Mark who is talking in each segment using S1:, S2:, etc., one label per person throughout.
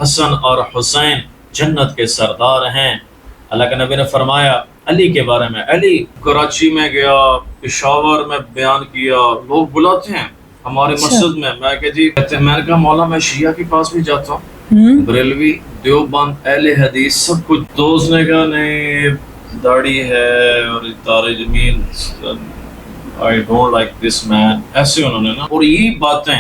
S1: حسن اور حسین جنت کے سردار ہیں۔ اللہ کے نبی نے فرمایا علی کے بارے میں، علی کراچی میں گیا، پشاور میں بیان کیا، لوگ بلاتے ہیں ہمارے مسجد میں، میں کہ جی کہتے ہیں، میں نے کہا مولا میں شیعہ کے پاس بھی جاتا ہوں، بریلوی، دیوبند، اہل حدیث، سب کچھ۔ دوست نے کہا نہیں داڑھی ہے اور تارے زمین، I don't like this man، ایسے انہوں نے نا، اور یہی باتیں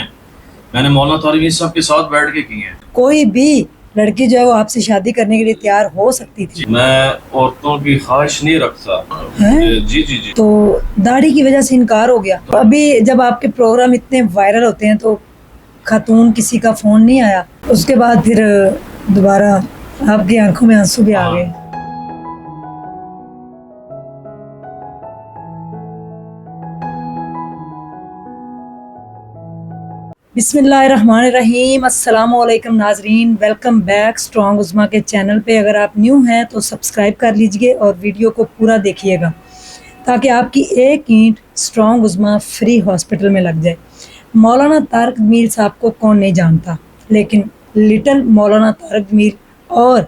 S1: میں نے مولانا طارمی صاحب کے ساتھ بیٹھ کے کی ہیں۔
S2: کوئی بھی لڑکی جو ہے وہ آپ سے شادی کرنے کے لیے تیار ہو سکتی تھی؟
S1: میں عورتوں کی خواہش نہیں رکھتا۔ جی جی جی۔
S2: تو داڑھی کی وجہ سے انکار ہو گیا؟ ابھی جب آپ کے پروگرام اتنے وائرل ہوتے ہیں تو خاتون کسی کا فون نہیں آیا، اس کے بعد پھر دوبارہ آپ کی آنکھوں میں آنسو بھی آ گئے؟ بسم اللہ الرحمن الرحیم۔ السلام علیکم ناظرین، ویلکم بیک اسٹرانگ عظمیٰ کے چینل پہ۔ اگر آپ نیو ہیں تو سبسکرائب کر لیجئے اور ویڈیو کو پورا دیکھیے گا تاکہ آپ کی ایک اینٹ اسٹرانگ عظمیٰ فری ہاسپٹل میں لگ جائے۔ مولانا طارق جمیل صاحب کو کون نہیں جانتا، لیکن لٹل مولانا طارق جمیل اور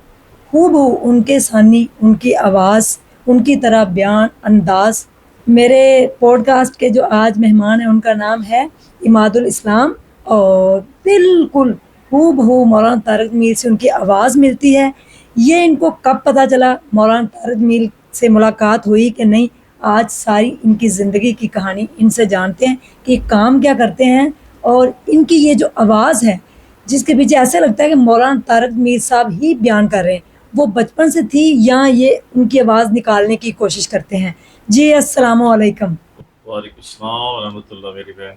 S2: ہو ان کے ثانی، ان کی آواز، ان کی طرح بیان انداز۔ میرے پوڈ کاسٹ کے جو آج مہمان ہیں ان کا نام ہے عماد الاسلام، اور بالکل ہو مولانا طارق جمیل سے ان کی آواز ملتی ہے۔ یہ ان کو کب پتہ چلا، مولانا طارق جمیل سے ملاقات ہوئی کہ نہیں؟ آج ساری ان کی زندگی کی کہانی ان سے جانتے ہیں کہ یہ کام کیا کرتے ہیں، اور ان کی یہ جو آواز ہے جس کے پیچھے ایسے لگتا ہے کہ مولانا طارق جمیل صاحب ہی بیان کر رہے ہیں، وہ بچپن سے تھی یا یہ ان کی آواز نکالنے کی کوشش کرتے ہیں؟ جی السلام علیکم۔
S1: وعلیکم السلام ورحمۃ اللہ۔ میری بہن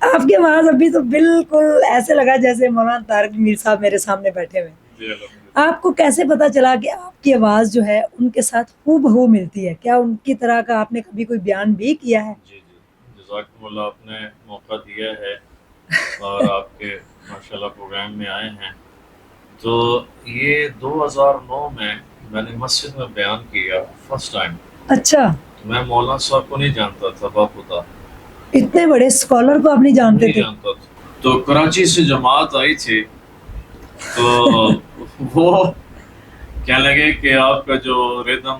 S2: آپ کی آواز ابھی تو بالکل ایسے لگا جیسے مولانا طارق جمیل صاحب میرے سامنے بیٹھے ہوئے۔ آپ کو کیسے پتا چلا کہ آپ کی آواز جو ہے ان کے ساتھ ہو بہو ملتی ہے؟ کیا ان کی طرح کا آپ نے کبھی کوئی بیان بھی کیا ہے؟
S1: جی جی، جزاکم اللہ، آپ نے موقع دیا ہے اور آپ کے ماشاءاللہ پروگرام میں آئے ہیں۔ تو یہ 2009 میں نے مسجد میں بیان کیا فرسٹ ٹائم۔
S2: اچھا،
S1: میں مولانا صاحب کو نہیں جانتا تھا، باخدا
S2: اتنے بڑے اسکالر کو آپ نہیں جانتے تھے؟
S1: جانتا تھا۔ تو کراچی سے جماعت آئی تھی تو وہ کہنے لگے کہ آپ کا جو ریدم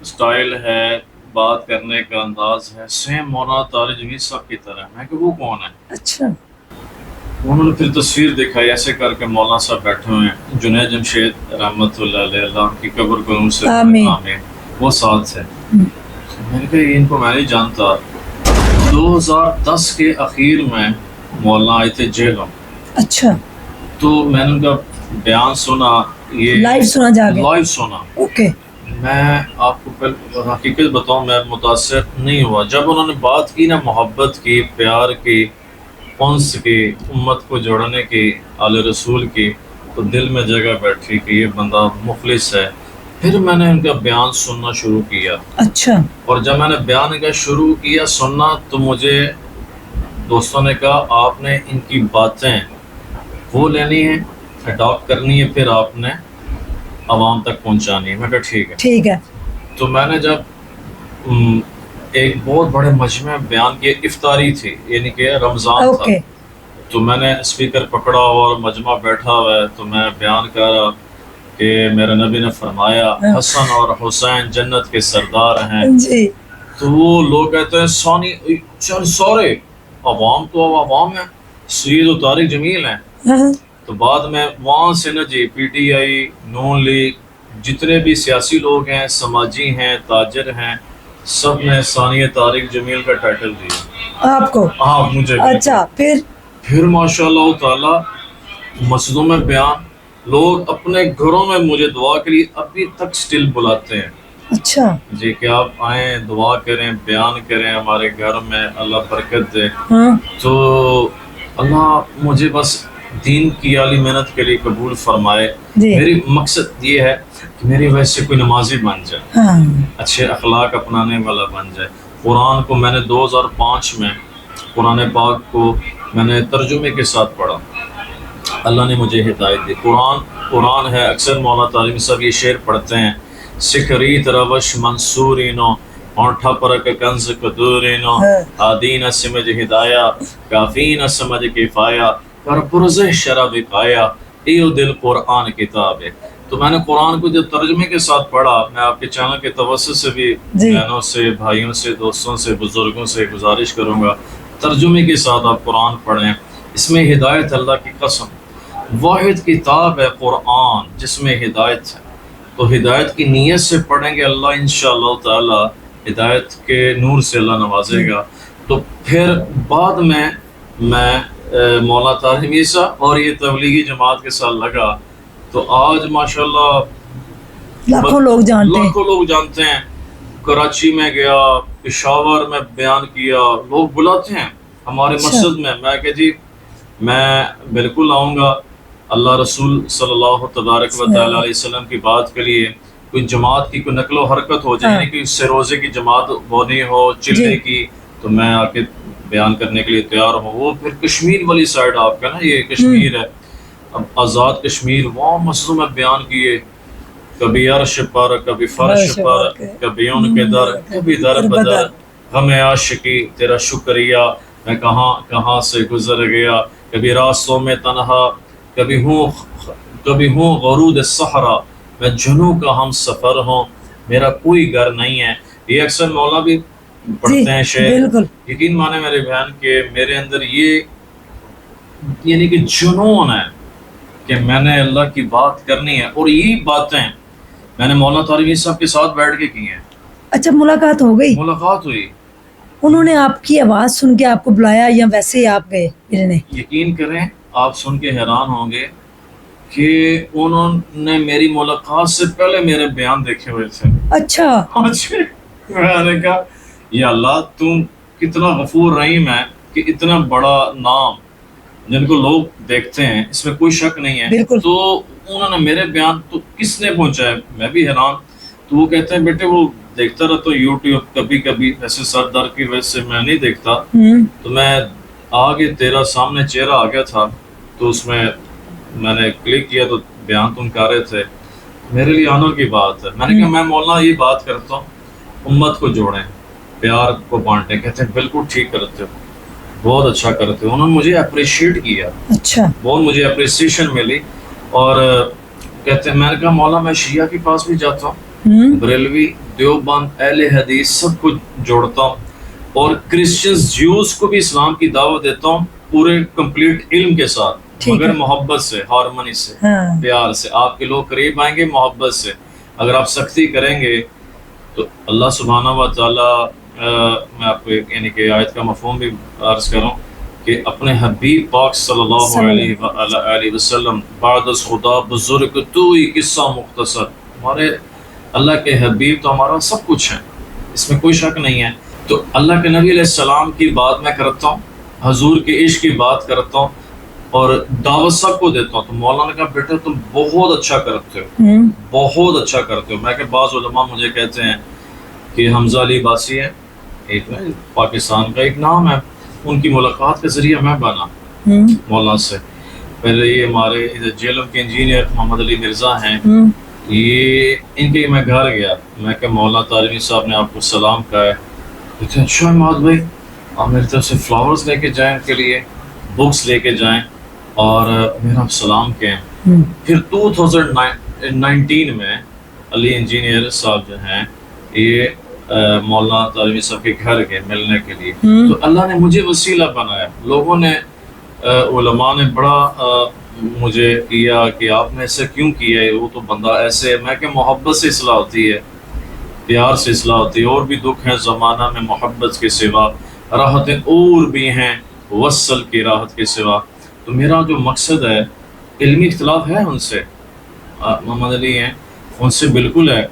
S1: سٹائل ہے، بات کرنے کا انداز ہے، سیم مولانا طارق جمیل صاحب کی طرح۔ میں کہ وہ کون ہے؟
S2: اچھا،
S1: انہوں نے پھر تصویر دکھائی، ایسے کر کے مولانا صاحب بیٹھے ہوئے ہیں، جنید جمشید رحمۃ اللہ علیہ، اللہ ان کی قبر کو نور سے
S2: آمین،
S1: وہ ساتھ تھے۔ میں نے کہا ان کو میں نہیں جانتا۔ 2010 کے اخیر میں مولانا آئے تھے جیلوں۔
S2: اچھا،
S1: تو میں نے ان کا بیان سنا، یہ
S2: لائیو سنا جا گیا؟
S1: لائیو سنا۔
S2: اوکے،
S1: میں آپ کو حقیقت بتاؤں، میں متاثر نہیں ہوا جب انہوں نے بات کی نا، محبت کی، پیار کی، انس کی، امت کو جوڑنے کی، آل رسول کی، تو دل میں جگہ بیٹھی کہ یہ بندہ مخلص ہے۔ پھر میں نے ان کا بیان سننا شروع کیا۔
S2: اچھا،
S1: اور جب میں نے بیان کا شروع کیا سننا تو مجھے دوستوں نے کہا آپ نے ان کی باتیں وہ لینی ہے، اڈاپٹ کرنی ہے، پھر آپ نے عوام تک پہنچانی ہے۔ میں کہا ٹھیک ہے۔
S2: ٹھیک ہے۔
S1: تو میں نے جب ایک بہت بڑے مجمع بیان کی، افطاری تھی، یعنی کہ رمضان تھا، تو میں نے اسپیکر پکڑا اور مجمع بیٹھا ہوا ہے، تو میں بیان کر رہا کہ میرے نبی نے فرمایا حسن اور حسین جنت کے سردار ہیں۔
S2: جی،
S1: تو وہ لوگ کہتے ہیں ثانی سورے عوام تو عوام ہے، سید و طارق جمیل ہیں۔ تو بعد میں وہاں سے نا جی P T I, known league, جتنے بھی سیاسی لوگ ہیں، سماجی ہیں، تاجر ہیں، سب نے ثانی طارق جمیل کا ٹائٹل دیا
S2: آپ کو؟
S1: ہاں مجھے۔
S2: اچھا،
S1: پھر ماشاء اللہ تعالی مسجدوں میں بیان، لوگ اپنے گھروں میں مجھے دعا کے لیے ابھی تک سٹل بلاتے ہیں۔
S2: اچھا
S1: جی کہ آپ آئیں، دعا کریں، بیان کریں ہمارے گھر میں، اللہ برکت دے۔ تو اللہ مجھے بس دین کی عالی محنت کے لیے قبول فرمائے۔ میری مقصد یہ ہے کہ میری وجہ سے کوئی نمازی بن جائے، اچھے اخلاق اپنانے والا بن جائے۔ قرآن کو میں نے 2005 میں قرآن پاک کو میں نے ترجمے کے ساتھ پڑھا، اللہ نے مجھے ہدایت دی۔ قرآن ہے، اکثر مولانا طارق صاحب یہ شعر پڑھتے ہیں، سکھ ریت روش منصورینو، ہونٹھا پرک کنز قدورینو، آدین سمجھ ہدایا، کافین سمجھ کفایا، کر پرز شرع بقایا، یہ دل قرآن کتاب ہے. تو میں نے قرآن کو جب ترجمے کے ساتھ پڑھا، میں آپ کے چینل کے توسط سے بھی بہنوں سے، بھائیوں سے، دوستوں سے، بزرگوں سے گزارش کروں گا ترجمے کے ساتھ آپ قرآن پڑھیں. اس میں ہدایت، اللہ کی قسم واحد کتاب ہے قرآن جس میں ہدایت ہے. تو ہدایت کی نیت سے پڑھیں گے، اللہ انشاءاللہ تعالی ہدایت کے نور سے اللہ نوازے گا. تو پھر بعد میں مولانا طاہر میسا اور یہ تبلیغی جماعت کے ساتھ لگا، تو آج ماشاءاللہ
S2: لاکھوں لوگ
S1: جانتے ہیں. کراچی میں گیا، پشاور میں بیان کیا، لوگ بلاتے ہیں ہمارے مسجد میں. میں کہ جی میں بالکل آؤں گا. اللہ رسول صلی اللہ تبارک و تعالی علیہ وسلم کی بات کے لیے کوئی جماعت کی کوئی نقل و حرکت ہو جائے، یعنی کہ اس سے روزے کی جماعت بونی ہو، چلنے کی، تو میں آ کے بیان کرنے کے لیے تیار ہوں. وہ پھر کشمیر والی سائڈ آپ کا نا، یہ کشمیر ہے، اب آزاد کشمیر، وہاں مسجدوں میں بیان کیے، کبھی عرش پر، کبھی فرش پر، کبھی ان کے در، کبھی در بدر، ہمیں عاشقی تیرا شکریہ، میں کہاں کہاں سے گزر گیا، کبھی راستوں میں تنہا، کبھی ہوں غرود صحرا، میں جنوں کا ہم سفر ہوں، میرا کوئی گھر نہیں ہے. یہ اکثر مولا بھی پڑھتے ہیں شعر. یقین مانے میرے بہن کہ میرے اندر یہ یعنی کہ جنون ہے کہ میں نے اللہ کی بات کرنی ہے. اور یہی باتیں میں نے مولانا طارمی صاحب کے ساتھ بیٹھ کے کی ہیں.
S2: اچھا، ملاقات ہو گئی؟
S1: ملاقات ہوئی.
S2: انہوں نے آپ کی آواز سن کے آپ کو بلایا یا ویسے ہی آپ گئے ملنے؟
S1: یقین کریں آپ سن کے حیران ہوں گے کہ انہوں نے میری ملاقات سے پہلے میرے بیان دیکھے ہوئے تھے.
S2: اچھا.
S1: میں نے کہا یا اللہ تم کتنا غفور رحیم ہے کہ اتنا بڑا نام جن کو لوگ دیکھتے ہیں، اس میں کوئی شک نہیں ہے. تو انہوں نے میرے بیان تو کس نے پہنچایا، میں بھی حیران. تو وہ کہتے ہیں بیٹے وہ دیکھتا رہتا ہوں یوٹیوب کبھی کبھی، ایسے سر در کی وجہ سے میں نہیں دیکھتا. تو میں آگے تیرا سامنے چہرہ آ گیا تھا، تو اس میں نے کلک کیا تو بیان تم کر رہے تھے. میرے لیے آنر کی بات ہے. میں نے کہا میں مولانا یہ بات کرتا ہوں امت کو جوڑیں، پیار کو بانٹیں. کہتے ہیں بالکل ٹھیک کرتے ہو، بہت اچھا کرتے ہو. انہوں نے مجھے اپریشیٹ کیا. اچھا. بہت مجھے اپریسیشن ملی. اور کہتے ہیں میں نے کہا مولانا میں شیعہ کے پاس بھی جاتا ہوں، بریلوی، دیوبند، اہل حدیث سب کو جوڑتا ہوں، اور کرسچنز، جیوز کو بھی اسلام کی دعوت دیتا ہوں پورے کمپلیٹ علم کے ساتھ، مگر محبت سے، ہارمونی سے، پیار سے. آپ کے لوگ قریب آئیں گے محبت سے. اگر آپ سختی کریں گے تو اللہ سبحانہ و تعالیٰ، میں آپ کو یعنی کہ آیت کا مفہوم بھی عرض کروں کہ اپنے حبیب پاک صلی اللہ علیہ وسلم، بعد از خدا بزرگ تو ہی قصہ مختصر. ہمارے اللہ کے حبیب تو ہمارا سب کچھ ہے، اس میں کوئی شک نہیں ہے. تو اللہ کے نبی علیہ السلام کی بات میں کرتا ہوں، حضور کے عشق کی بات کرتا ہوں، اور دعوت سب کو دیتا ہوں. تو مولانا کا بیٹا تم بہت اچھا کرتے ہو، بہت اچھا کرتے ہو. میں کہ بعض علماء مجھے کہتے ہیں کہ حمزہ علی عباسی ہے، ایک پاکستان کا ایک نام ہے، ان کی ملاقات کے ذریعے میں بنا مولانا سے. پہلے یہ ہمارے ادھر جیلم کے انجینئر محمد علی مرزا ہیں، یہ ان کے میں گھر گیا. میں کہ مولانا طارمی صاحب نے آپ کو سلام کہا ہے. کہتے ہیں اچھا عماد بھائی آپ میری طرف سے فلاورز لے کے جائیں، ان کے لیے بکس لے کے جائیں اور میرا سلام کہیں. پھر 2019 میں علی انجینئر صاحب جو ہیں یہ مولانا طارمی صاحب کے گھر گئے ملنے کے لیے. تو اللہ نے مجھے وسیلہ بنایا. لوگوں نے، علماء نے بڑا مجھے کیا کہ آپ نے ایسا کیوں کیا ہے، وہ تو بندہ ایسے ہے. میں کہ محبت سے اصلاح ہوتی ہے، پیار سے اصلاح ہوتی ہے. اور بھی دکھ ہیں زمانہ میں محبت کے سوا، راحتیں اور بھی ہیں وصل کی راحت کے سوا. تو میرا جو مقصد ہے، علمی اختلاف ہے ان سے، محمد علی ہیں ان سے بالکل ہے،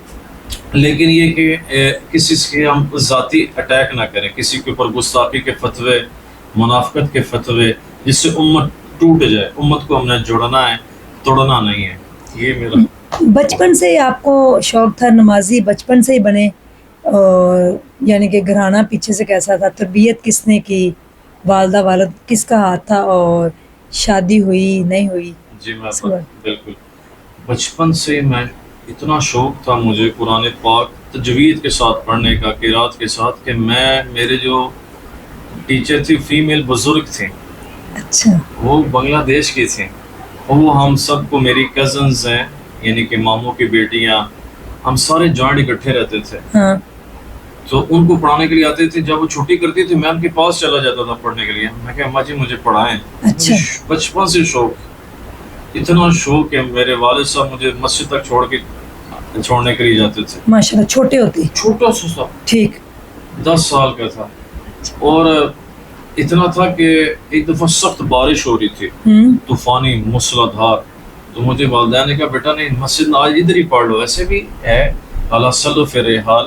S1: لیکن یہ کہ کسی سے ہم ذاتی اٹیک نہ کریں، کسی کے اوپر گستاخی کے فتوے، منافقت کے فتوے جس سے امت ٹوٹ جائے. امت کو ہم نے جوڑنا ہے، توڑنا نہیں ہے. یہ میرا
S2: بچپن سے آپ کو شوق تھا نمازی، بچپن سے ہی بنے، اور یعنی کہ گھرانہ پیچھے سے کیسا تھا، تربیت کس نے کی، والدہ والد کس کا ہاتھ تھا، اور شادی ہوئی نہیں ہوئی؟
S1: جی میں بالکل بچپن سے میں اتنا شوق تھا مجھے قرآن پاک تجوید کے ساتھ پڑھنے کا، قرات کے ساتھ، کہ میرے جو ٹیچر تھی فیمیل بزرگ تھیں،
S2: اچھا،
S1: وہ بنگلہ دیش کی تھیں. وہ ہم سب کو میری کزنز ہیں یعنی کہ ماموں کی بیٹیاں ہم سارے جوائنٹ اکٹھے رہتے تھے
S2: ہاں
S1: تو ان کو پڑھانے کے لیے آتے تھے. جب وہ چھٹی کرتی تھی میں ان کے پاس چلا جاتا تھا پڑھنے کے لیے. میں کہ اماں جی مجھے پڑھائیں.
S2: اچھا.
S1: بچپن سے شوق اتنا شوق ہے. میرے والد صاحب مجھے مسجد تک چھوڑنے کے لیے جاتے تھے.
S2: ماشاءاللہ. چھوٹے ہوتے
S1: چھوٹا سا
S2: ٹھیک
S1: 10 سال کا تھا. اور اتنا تھا کہ ایک دفعہ سخت بارش ہو رہی تھی طوفانی موسلا دھار. تو مجھے والدین نے کہا بیٹا نہیں مسجد آج ادھر ہی پڑھ لو. ایسے بھی ہے اللہ صلو فی الرحال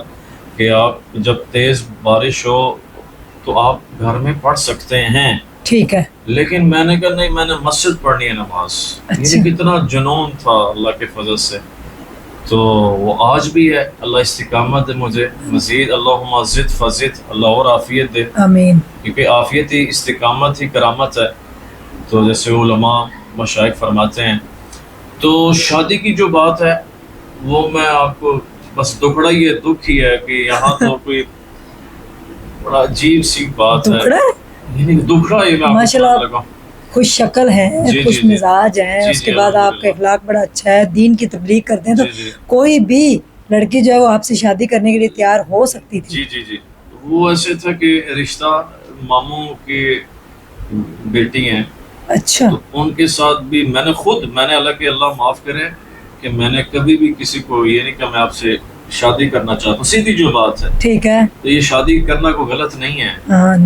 S1: کہ آپ جب تیز بارش ہو تو آپ گھر میں پڑھ سکتے ہیں.
S2: ٹھیک ہے.
S1: لیکن میں نے کہا نہیں میں نے مسجد پڑھنی ہے نماز. یہ کتنا جنون تھا اللہ کے فضل سے. تو وہ آج بھی ہے. اللہ استقامت دے مجھے مزید. اللہم زد فزد. اللہ اور عافیت دے.
S2: آمین.
S1: کیونکہ عافیت ہی استقامت ہی کرامت ہے. تو جیسے علماء مشائخ فرماتے ہیں. تو شادی کی جو بات ہے وہ میں آپ کو بس دکھڑا ہی ہے دکھ ہی ہے کہ یہاں تو کوئی بڑا عجیب سی بات ہے. دکھڑا ہی میں
S2: ماشاءاللہ لگا. خوش شکل ہیں خوش مزاج ہیں. اس کے بعد آپ کا اخلاق بڑا اچھا ہے. دین کی تبلیغ کرتے ہیں تو کوئی بھی لڑکی جو ہے وہ آپ سے شادی کرنے کے لیے تیار ہو سکتی تھی.
S1: جی وہ ایسے تھا کہ رشتہ ماموں کی بیٹی ہیں.
S2: اچھا.
S1: تو ان کے ساتھ بھی میں نے اللہ معاف کرے کہ میں نے کبھی بھی کسی کو یہ نہیں کہا میں آپ سے شادی کرنا چاہتا ہوں. سیدھی جو بات ہے. ٹھیک ہے. تو یہ شادی کرنا کوئی غلط نہیں ہے.
S2: ہاں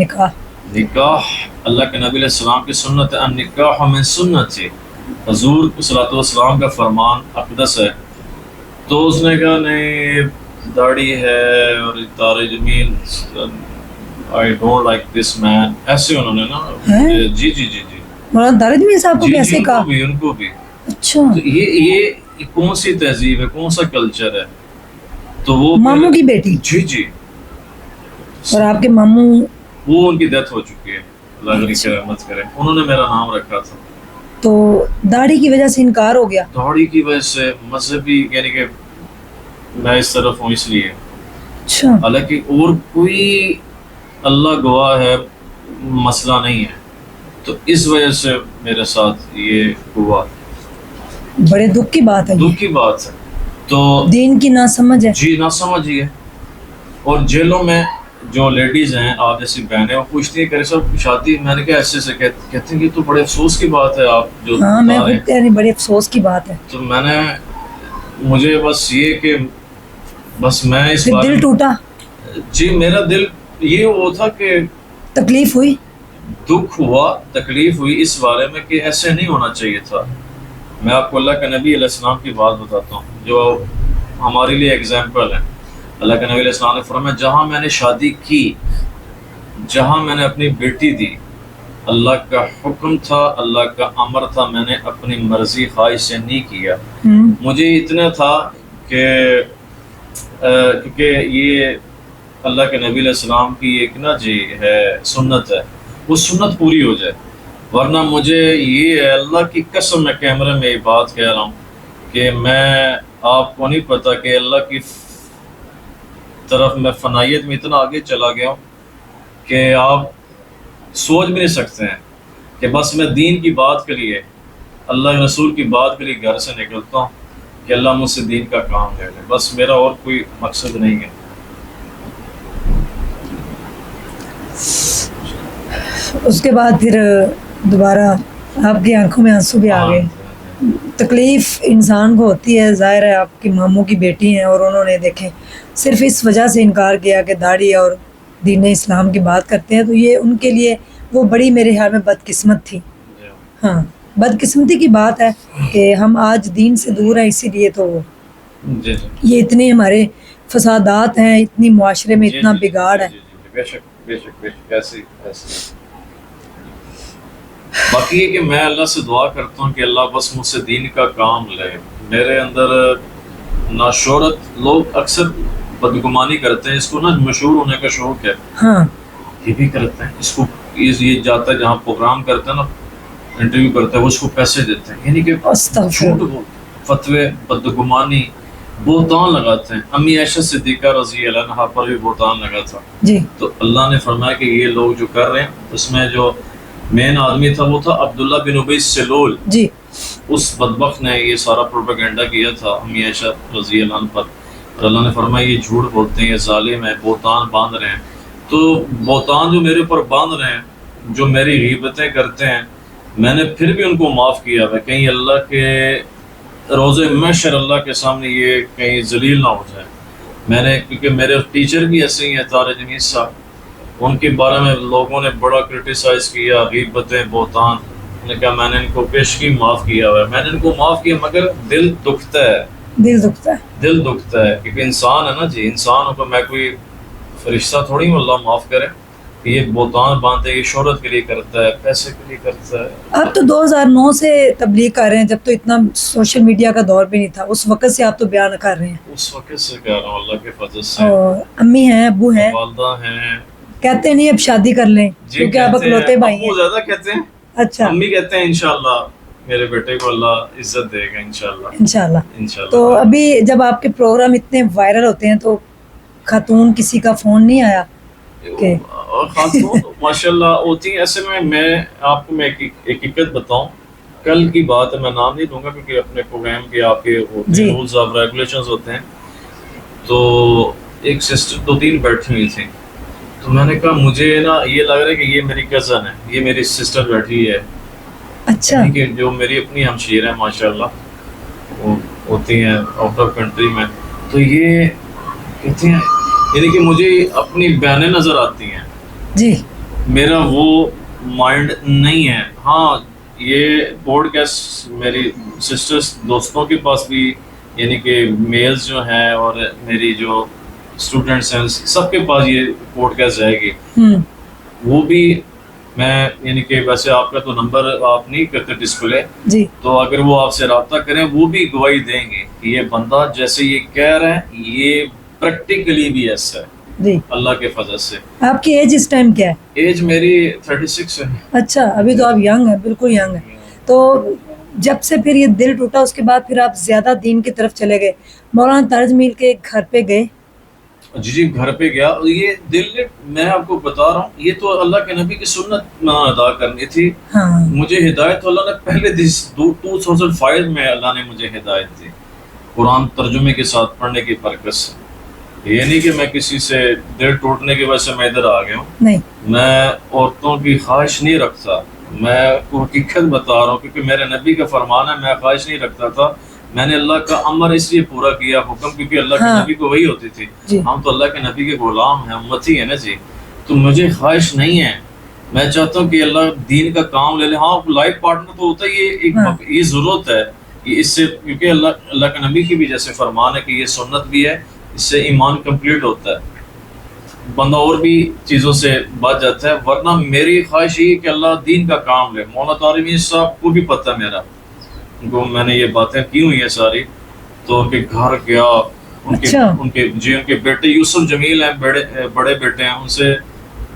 S2: نکاح
S1: اللہ کے نبی علیہ السلام کی سنت ہے. النکاح من سنتی. حضور صلی اللہ علیہ وسلم کا فرمان اقدس ہے. تو اس نے کہا نہیں داڑھی ہے اور تارے جمیل I don't like this man. ایسے انہوں نے نا جی
S2: مولانا دارے جمیل صاحب کو کیسے کہا؟
S1: ان کو بھی.
S2: اچھا.
S1: تو یہ کون سی تہذیب ہے کون سا کلچر ہے. تو وہ
S2: ماموں کی بیٹی.
S1: جی
S2: اور آپ کے ماموں
S1: وہ ان کی ڈیتھ ہو چکی ہے. اللہ کی رحمت کرے. انہوں نے میرا نام رکھا تھا.
S2: تو داڑھی کی وجہ سے انکار ہو گیا.
S1: داڑھی کی وجہ سے مذہبی یعنی کہ میں اس طرف ہوں اس لیے.
S2: اچھا.
S1: حالانکہ اور کوئی اللہ گواہ ہے مسئلہ نہیں ہے. تو اس وجہ سے میرے ساتھ یہ ہوا.
S2: بڑے دکھ کی بات ہے.
S1: دکھ کی بات ہے. تو
S2: دین کی ناسمجھ ہے.
S1: جی ناسمجھ ہی ہے. اور جیلوں میں جو لیڈیز ہیں آپ جیسی بہنیں وہ پوچھتی ہیں کہ سب شادی. میں نے کہا ایسے سے کہتے ہیں کہ تو بڑے افسوس کی بات ہے آپ جو.
S2: ہاں میں بڑے افسوس کی بات ہے.
S1: تو میں نے مجھے بس یہ کہ بس میں اس بار
S2: دل ٹوٹا.
S1: جی میرا دل یہ وہ تھا کہ
S2: تکلیف ہوئی
S1: دکھ ہوا تکلیف ہوئی اس بارے میں کہ ایسے نہیں ہونا چاہیے تھا. میں آپ کو اللہ کے نبی علیہ السلام کی بات بتاتا ہوں جو ہمارے لیے ایگزامپل ہے. اللہ کے نبی علیہ السلام نے فرمایا جہاں میں نے شادی کی جہاں میں نے اپنی بیٹی دی اللہ کا حکم تھا اللہ کا امر تھا. میں نے اپنی مرضی خواہش سے نہیں کیا. مجھے اتنا تھا کہ کیونکہ یہ اللہ کے نبی علیہ السلام کی ایک نا جی ہے سنت ہے وہ سنت پوری ہو جائے. ورنہ مجھے یہ ہے اللہ کی قسم میں کیمرے میں یہ بات کہہ رہا ہوں کہ میں آپ کو نہیں پتا کہ اللہ کی طرف میں فنائیت میں اتنا آگے چلا گیا ہوں کہ آپ سوچ بھی نہیں سکتے ہیں کہ بس میں دین کی بات کے لیے اللہ کے رسول کی بات کے لیے گھر سے نکلتا ہوں کہ اللہ مجھ سے دین کا کام لے لے. بس میرا اور کوئی مقصد نہیں ہے.
S2: اس کے بعد پھر دوبارہ آپ کی آنکھوں میں آنسو بھی آ گئے. تکلیف انسان کو ہوتی ہے. ظاہر ہے آپ کی ماموں کی بیٹی ہیں اور انہوں نے دیکھیں صرف اس وجہ سے انکار کیا کہ داڑھی اور دین اسلام کی بات کرتے ہیں. تو یہ ان کے لیے وہ بڑی میرے خیال میں بدقسمت تھی. ہاں بدقسمتی کی بات ہے کہ ہم آج دین سے دور ہیں. اسی لیے تو یہ اتنے ہمارے فسادات ہیں اتنی معاشرے میں اتنا بگاڑ ہے.
S1: بے شک ایسی باقی یہ کہ میں اللہ سے دعا کرتا ہوں کہ اللہ بس مجھ سے دین کا کام لے. میرے اندر نہ شہرت لوگ اکثر بدگمانی کرتے ہیں. اس کو نا مشہور ہونے کا شوق ہے.
S2: ہاں
S1: یہ بھی کرتے ہیں. اس کو یہ جاتا ہے جہاں پروگرام کرتے ہیں نا انٹرویو کرتے ہیں وہ اس کو پیسے دیتے ہیں. یعنی کہ جھوٹ فتوے بدگمانی بہتان لگاتے ہیں. امی عائشہ صدیقہ رضی اللہ عنہا پر بھی بہتان لگا تھا.
S2: جی
S1: تو اللہ نے فرمایا کہ یہ لوگ جو کر رہے ہیں اس میں جو مین آدمی تھا وہ تھا عبداللہ بن ابی سلول.
S2: جی
S1: اس بدبخت نے یہ سارا پروپیگنڈا کیا تھا امی عائشہ رضی اللہ عنہ پر، اور اللہ نے فرمایا یہ جھوٹ بولتے ہیں، یہ ظالم ہیں، بہتان باندھ رہے ہیں. تو بہتان جو میرے اوپر باندھ رہے ہیں، جو میری غیبتیں کرتے ہیں، میں نے پھر بھی ان کو معاف کیا ہے، کہیں اللہ کے روز محشر اللہ کے سامنے یہ کہیں ذلیل نہ ہو جائے. میں نے کیونکہ میرے ٹیچر بھی ایسے ہی ہیں طارق جنید صاحب، ان کے بارے میں لوگوں نے بڑا کرٹیسائز کیا، غیبتیں، بہتان. نے کہا میں نے ان کو پیشگی معاف کیا ہوا ہے، میں نے ان کو معاف کیا، مگر دل دکھتا ہے،
S2: دل دکھتا ہے،
S1: دل دکھتا ہے، کیونکہ انسان ہے نا جی، انسان کو میں کوئی فرشتہ تھوڑی ہوں اللہ معاف کرے. یہ بہتان باندھے، یہ شہرت کے لیے کرتا ہے، پیسے کے لیے کرتا ہے.
S2: آپ تو 2009 سے تبلیغ کر رہے ہیں، جب تو اتنا سوشل میڈیا کا دور بھی نہیں تھا، اس وقت سے آپ تو بیان کر رہے ہیں.
S1: اس وقت سے کہہ رہا ہوں اللہ کے فضل سے.
S2: اور امی ہیں، ابو ہیں،
S1: والدہ ہیں.
S2: کہتے نہیں اب شادی کر لیں کیونکہ آپ اکلوتے بھائی ہیں.
S1: ابو زیادہ کہتے ہیں،
S2: اچھا.
S1: امی کہتے ہیں انشاءاللہ میرے بیٹے کو اللہ عزت دے گا انشاءاللہ.
S2: انشاءاللہ.
S1: انشاءاللہ.
S2: تو ابھی جب آپ کے پروگرام اتنے وائرل ہوتے ہیں تو خاتون کسی کا فون نہیں آیا کہ
S1: خاتون ماشاءاللہ ہوتی ہیں ایسے میں آپ کو میں ایک حقیقت بتاؤں، کل کی بات ہے، میں نام نہیں لوں گا کیونکہ اپنے پروگرام کے آپ کے ہوتے ہیں رولز آف ریگولیشنز ہوتے ہیں. تو ایک سسٹر 2-3 بیٹھی ہوئی تھیں، تو میں نے کہا مجھے نا یہ لگ رہا ہے کہ یہ میری کزن ہے، یہ میری سسٹر بیٹھی ہے.
S2: اچھا.
S1: کہ جو میری اپنی ہمشیر ہیں ماشاءاللہ، وہ ہوتی ہیں آؤٹ آف کنٹری میں. تو یہ کہتے ہیں یعنی کہ مجھے اپنی بہنیں نظر آتی ہیں
S2: جی،
S1: میرا وہ مائنڈ نہیں ہے. ہاں یہ پوڈ کاسٹ میری سسٹرس دوستوں کے پاس بھی، یعنی کہ میلز جو ہیں اور میری جو اسٹوڈنٹس ہیں سب کے پاس یہ پوڈ کاسٹ جائے گی. وہ بھی میں یعنی کہ ویسے آپ کا تو نمبر آپ نہیں کرتے ڈسپلے
S2: جی،
S1: تو اگر وہ آپ سے رابطہ کریں وہ بھی گواہی دیں گے کہ یہ بندہ جیسے یہ کہہ رہا ہے یہ پریکٹیکلی بھی ایسا ہے
S2: جی،
S1: اللہ کے فضل سے.
S2: آپ کی ایج اس ٹائم کیا ہے؟
S1: ایج میری 36 ہے.
S2: اچھا، ابھی تو آپ ینگ ہیں، بالکل ینگ ہیں. تو جب سے پھر یہ دل ٹوٹا اس کے بعد پھر آپ زیادہ دین کی طرف چلے گئے، مولانا طارق جمیل کے گھر پہ گئے؟
S1: جی گھر پہ گیا. یہ دل نے، میں آپ کو بتا رہا ہوں، یہ تو اللہ کے نبی کی سنت ادا کرنی تھی. مجھے ہدایت تو اللہ نے پہلے 2005 میں اللہ نے مجھے ہدایت دی قرآن ترجمے کے ساتھ پڑھنے کی برکت سے. یہ نہیں کہ میں کسی سے دل ٹوٹنے کی وجہ سے میں ادھر آ گیا ہوں.
S2: نہیں،
S1: میں عورتوں کی خواہش نہیں رکھتا، میں کو حقیقت بتا رہا ہوں کیونکہ میرے نبی کا فرمان ہے. میں خواہش نہیں رکھتا تھا، میں نے اللہ کا امر اس لیے پورا کیا، حکم، کیونکہ اللہ کے نبی کو وہی ہوتی تھی. ہم تو اللہ کے نبی کے غلام ہیں، امتی ہیں نا جی. تو مجھے خواہش نہیں ہے، میں چاہتا ہوں کہ اللہ دین کا کام لے لے. ہاں لائف پارٹنر تو ہوتا ہے، یہ ضرورت ہے اس سے، کیونکہ اللہ کے نبی کی بھی جیسے فرمان ہے کہ یہ سنت بھی ہے، اس سے ایمان کمپلیٹ ہوتا ہے، بندہ اور بھی چیزوں سے بچ جاتا ہے. ورنہ میری خواہش یہ کہ اللہ دین کا کام لے. مولانا طارق جمیل صاحب کو بھی پتہ ہے میرا، ان کو میں نے یہ باتیں کی ہوئی ہیں ساری. تو ان کے گھر گیا، ان کے بیٹے یوسف جمیل ہیں، بڑے بیٹے ہیں، ان سے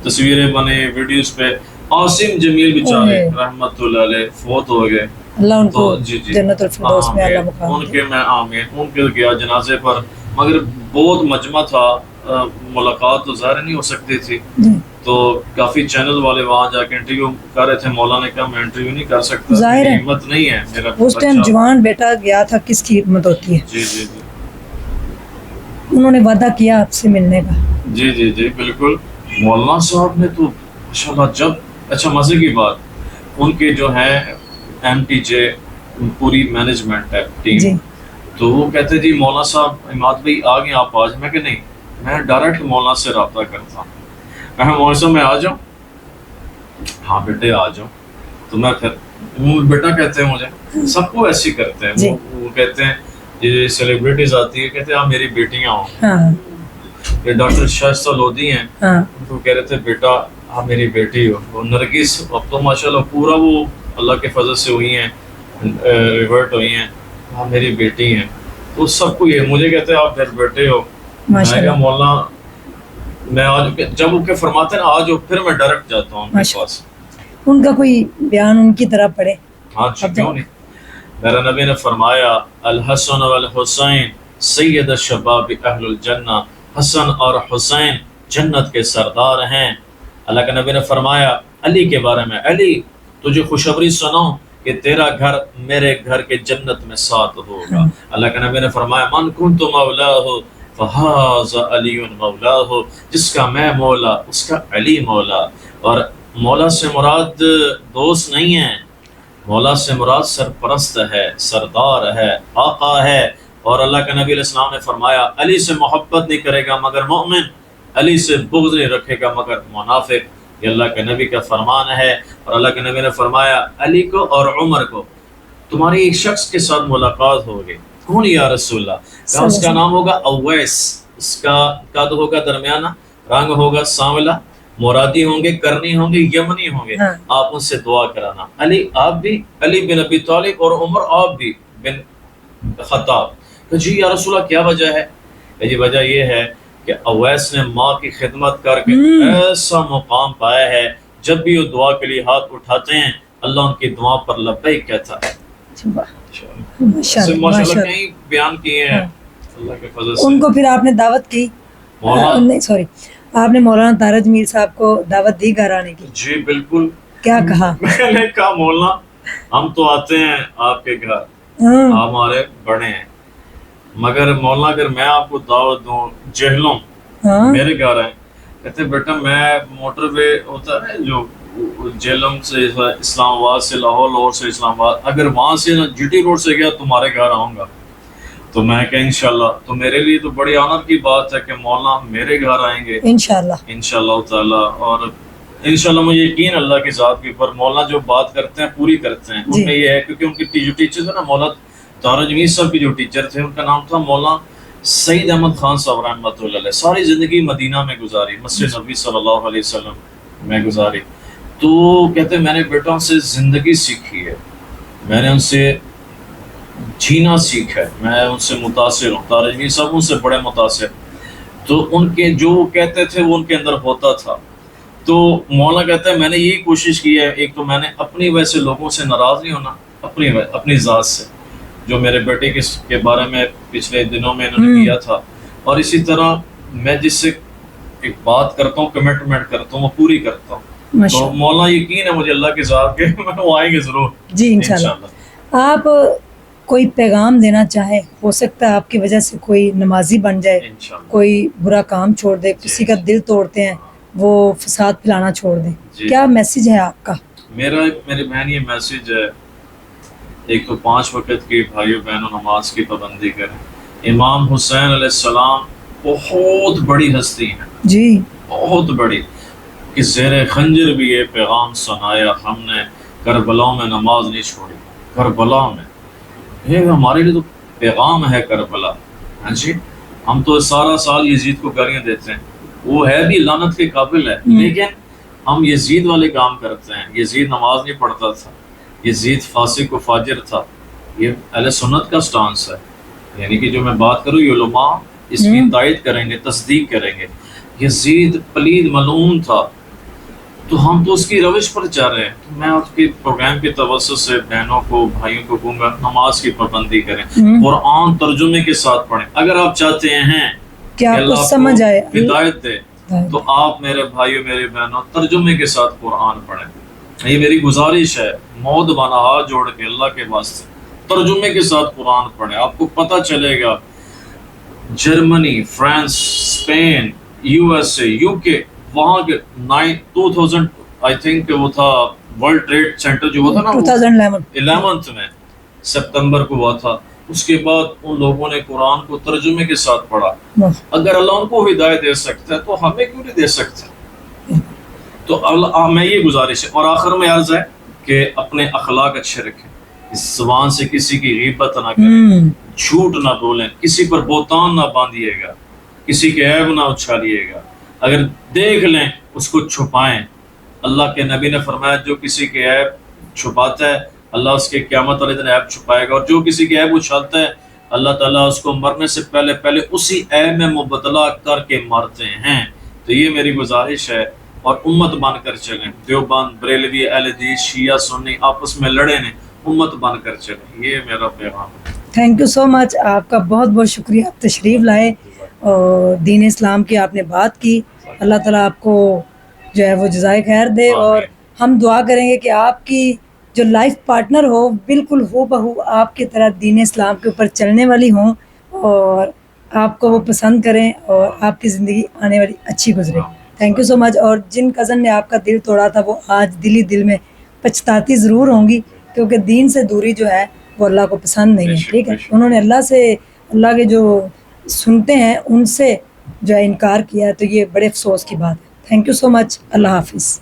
S1: تصویریں بنے ویڈیوز پہ. عاصم جمیل بیچارے رحمت اللہ علیہ فوت ہو گئے،
S2: اللہ ان کو جنت الفردوس میں اللہ مقام
S1: ان کے میں آمین. ان کے گیا جنازے پر، مگر بہت مجمع تھا، ملاقات تو ظاہر نہیں ہو سکتی تھی. تو کافی چینل والے وہاں جا کے انٹرویو کر رہے تھے. مولا نے کہا میں انٹرویو نہیں کر سکتا، ہمت نہیں ہے میرا.
S2: اس ٹائم جوان بیٹا گیا تھا، کس کی ہمت ہوتی ہے.
S1: جی جی جی،
S2: انہوں نے وعدہ کیا آپ سے ملنے کا.
S1: جی جی جی بالکل. مولانا صاحب نے تو ماشاءاللہ، جب اچھا مزے کی بات، ان کے جو ہے ایم ٹی جے پوری مینجمنٹ ہے ٹیم، تو وہ کہتے جی مولانا صاحب عماد بھائی آ گئے آپ آج. میں کہ نہیں، میں ڈائریکٹ مولانا سے رابطہ کرتا ہوں. مولانا صاحب میں آ جاؤں؟ ہاں بیٹے آ جاؤ. تو میں پھر بیٹا کہتے ہیں مجھے، سب کو ایسے کرتے ہیں. وہ کہتے ہیں یہ سیلیبریٹیز آتی ہے، کہتے ہیں آپ میری بیٹیاں ہوں. یہ ڈاکٹر شائستہ لودھی ہیں، ان کو کہہ رہے تھے بیٹا آپ میری بیٹی ہو. وہ نرگس اب تو ماشاءاللہ پورا وہ اللہ کے فضل سے ہوئی ہیں، ریورٹ ہوئی ہیں، آپ میری بیٹی ہیں. تو سب کو یہ مجھے کہتے ہیں آپ میرے بیٹے ہو. میں کہا مولانا میں آج، جب وہ فرماتے ہیں نا آج ہو، پھر میں ڈائریکٹ جاتا ہوں ان کے پاس.
S2: ان کا کوئی بیان ان کی طرح پڑھے.
S1: ہاں کیوں نہیں. میرا نبی نے فرمایا الحسن والحسین سید الشباب اہل الجنہ، حسن اور حسین جنت کے سردار ہیں. اللہ کے نبی نے فرمایا علی کے بارے میں، علی تجھے خوشخبری سناؤں کہ تیرا گھر میرے گھر کے جنت میں ساتھ ہوگا. اللہ کے نبی نے فرمایا من کنت مولاہ فہذا علی مولاہ، جس کا میں مولا اس کا علی مولا. اور مولا سے مراد دوست نہیں ہے، مولا سے مراد سرپرست ہے، سردار ہے، آقا ہے. اور اللہ کے نبی علیہ السلام نے فرمایا علی سے محبت نہیں کرے گا مگر مومن، علی سے بغض نہیں رکھے گا مگر منافق. یہ اللہ کے نبی کا فرمان ہے. اور اللہ کے نبی نے فرمایا علی کو اور عمر کو تمہاری ایک شخص کے ساتھ ملاقات ہوگی. کون یا رسول اللہ؟ کہا اس کا نام ہوگا اویس، اس کا قد ہوگا درمیانہ، رنگ ہوگا سانولا، مرادی ہوں گے، کرنی ہوں گے، یمنی ہوں گے. آپ ان سے دعا کرانا. علی آپ بھی، علی بن ابی طالب، اور عمر آپ بھی بن خطاب. کہ جی یا رسول اللہ کیا وجہ ہے؟ کہ جی وجہ یہ ہے کہ اویس نے ماں کی خدمت کر کے ایسا مقام پایا ہے، جب بھی وہ دعا کے لیے ہاتھ اٹھاتے ہیں اللہ ان کی دعا پر لبیک کہتا ہے. ماشاءاللہ کہیں بیان کیے ہیں اللہ کے فضل سے.
S2: ان کو پھر آپ نے دعوت کی؟ نہیں سوری، آپ نے مولانا تارج میر صاحب کو دعوت دی گھر آنے کی؟
S1: جی بالکل.
S2: کیا کہا؟
S1: میں نے کہا مولانا ہم تو آتے ہیں آپ کے گھر، آپ ہمارے بڑے ہیں، مگر مولانا اگر میں آپ کو دعوت دوں جہلوں میرے گھر آئیں. کہتے بیٹا میں موٹر وے ہوتا ہے جو جہلم سے اسلام آباد سے لاہور، لاہور سے اسلام آباد، اگر وہاں سے جی ٹی روڈ سے گیا تمہارے گھر آؤں گا. تو میں کہ انشاءاللہ. تو میرے لیے تو بڑی آنر کی بات ہے کہ مولانا میرے گھر آئیں گے انشاءاللہ تعالی. اور انشاءاللہ مجھے یقین اللہ کی ذات کے اوپر مولانا جو بات کرتے ہیں پوری کرتے ہیں. ان میں یہ ہے کیونکہ ان کی جو ٹیچر تھے نا، مولانا تارج میر صاحب کی جو ٹیچر تھے ان کا نام تھا مولانا سعید احمد خان صاحب رحمۃ اللہ علیہ. ساری زندگی مدینہ میں گزاری، مسجد نبی صلی اللہ علیہ وسلم میں گزاری. تو کہتے ہیں میں نے بیٹا ان سے زندگی سیکھی ہے، میں نے ان سے جینا سیکھا ہے، میں ان سے متاثر ہوں. تارج میر صاحب ان سے بڑے متاثر. تو ان کے جو کہتے تھے وہ ان کے اندر ہوتا تھا. تو مولانا کہتا ہے میں نے یہی کوشش کی ہے، ایک تو میں نے اپنی ویسے لوگوں سے ناراض نہیں ہونا، اپنی ذات سے، جو میرے بیٹے کے بارے میں پچھلے دنوں میں انہوں نے کیا تھا. اور اسی طرح میں جس سے ایک بات کرتا ہوں، کمٹمنٹ کرتا ہوں، وہ پوری کرتا ہوں. تو مولانا یقین ہے مجھے اللہ کے ذات کے وہ آئیں گے ضرور.
S2: جی انشاءاللہ. آپ کوئی پیغام دینا چاہیں، ہو سکتا ہے آپ کی وجہ سے کوئی نمازی بن جائے، کوئی برا کام چھوڑ دے، کسی کا دل توڑتے ہیں وہ فساد پھیلانا چھوڑ دیں، کیا میسج ہے آپ کا؟
S1: میری بہن یہ میسج ہے، ایک تو 5 وقت کی بھائیوں بہنوں نماز کی پابندی کریں. امام حسین علیہ السلام بہت بڑی ہستی ہیں جی، بہت بڑی، کہ زیر خنجر بھی یہ پیغام سنایا ہم نے، کربلا میں نماز نہیں چھوڑی. کربلا میں یہ ہمارے لیے تو پیغام ہے کربلا. ہاں جی، ہم تو سارا سال یزید کو گالیاں دیتے ہیں، وہ ہے بھی لعنت کے قابل ہے، لیکن ہم یزید والے کام کرتے ہیں. یزید نماز نہیں پڑھتا تھا، یزید فاسق و فاجر تھا. یہ اہل سنت کا سٹانس ہے، یعنی کہ جو میں بات کروں یہ علماء اس کی تائید کریں گے، تصدیق کریں گے. یزید پلید ملعون تھا، تو ہم تو اس کی روش پر جا رہے ہیں. میں آپ کے پروگرام کے توسط سے بہنوں کو، بھائیوں کو کہوں گا نماز کی پابندی کریں، قرآن ترجمے کے ساتھ پڑھیں. اگر آپ چاہتے ہیں کہ اللہ سمجھ آئے، ہدایت دے، تو آپ میرے بھائیوں میرے بہنوں ترجمے کے ساتھ قرآن پڑھیں. یہ میری گزارش ہے، موت بانا ہاتھ جوڑ کے اللہ کے واسطے ترجمے کے ساتھ قرآن پڑھیں. آپ کو پتہ چلے گا Germany, France, Spain, U S A, U K, وہاں کے 2000 آئی تھنک وہ تھا ورلڈ ٹریڈ سینٹر جو ہوا تھا نا 2011 میں سپتمبر کو ہوا تھا. اس کے بعد ان لوگوں نے قرآن کو ترجمے کے ساتھ پڑھا. اگر اللہ ان کو ہدایت دے سکتا ہے تو ہمیں کیوں نہیں دے سکتا؟ تو اللہ میں یہ گزارش ہے. اور آخر میں عرض ہے کہ اپنے اخلاق اچھے رکھیں، اس زبان سے کسی کی غیبت نہ کریں، جھوٹ نہ بولیں، کسی پر بہتان نہ باندھیے گا، کسی کے عیب نہ اچھالیے گا. اگر دیکھ لیں اس کو چھپائیں. اللہ کے نبی نے فرمایا جو کسی کے عیب چھپاتا ہے اللہ اس کے قیامت والے دن عیب چھپائے گا، اور جو کسی کے عیب اچھالتا ہے اللہ تعالیٰ اس کو مرنے سے پہلے اسی عیب میں مبتلا کر کے مارتے ہیں. تو یہ میری گزارش ہے. اور امت بن کر چلیں، دیوبند، بریلوی، اہل حدیث، شیعہ، سنی آپس میں لڑے نہیں، امت بن کر چلیں. یہ میرا پیغام ہے.
S2: تھینک یو سو مچ. آپ کا بہت بہت شکریہ، آپ تشریف لائے اور دین اسلام کی آپ نے بات کی. اللہ تعالیٰ آپ کو جو ہے وہ جزائے خیر دے. اور ہم دعا کریں گے کہ آپ کی جو لائف پارٹنر ہو بالکل ہو بہو آپ کی طرح دین اسلام کے اوپر چلنے والی ہوں اور آپ کو وہ پسند کریں اور آپ کی زندگی آنے والی اچھی گزرے. تھینک یو سو مچ. اور جن کزن نے آپ کا دل توڑا تھا وہ آج دل میں پچھتاتی ضرور ہوں گی کیونکہ دین سے دوری جو ہے وہ اللہ کو پسند نہیں ہے. ٹھیک ہے, انہوں نے اللہ کے جو سنتے ہیں ان سے جو ہے انکار کیا ہے, تو یہ بڑے افسوس کی بات ہے. تھینک یو سو مچ. اللہ حافظ.